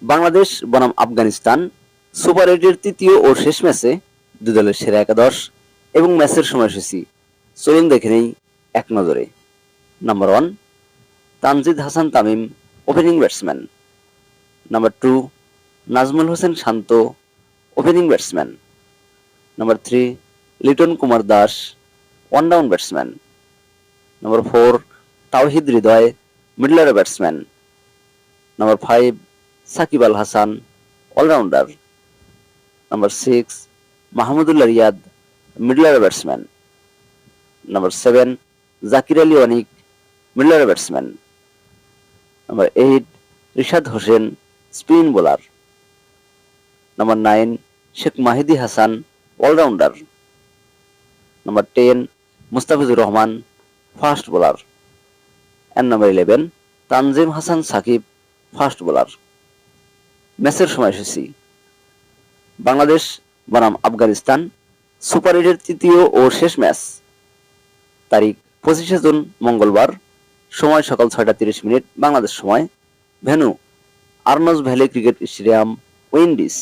বাংলাদেশ বনাম আফগানিস্তান সুপার 8-এর তৃতীয় ও শেষ ম্যাচে দুই দলের সেরা একাদশ এবং ম্যাচের সময়সূচি চলুন দেখে নেই এক নজরে। Number 1, Tanzid Hasan Tamim, opening batsman. Number 2, Najmul Hossain Shanto, opening batsman. Number 3, Liton Kumar Das, one down batsman. Number 4, Towhid Hridoy, middle order batsman. Number 5, Shakib Al Hasan, allrounder. Number 6, Mahmudullah Riyad, middle order batsman. Number 7, Jaker Ali Anik, middle order batsman. Number 8, Rishad Hossain, spin bowler. Number 9, Sheikh Mahedi Hasan, allrounder. Number 10, Mustafizur Rahman, fast bowler. And number 11, Tanzim Hasan Sakib, fast bowler. ম্যাচের সময়সূচি। বাংলাদেশ বনাম Afghanistan super 8-এর তৃতীয় ও শেষ match, তারিখ 25শে June মঙ্গলবার, সময় সকাল 6টা 30 বাংলাদেশ সময়, venue Arnos Vale cricket stadium, Windies.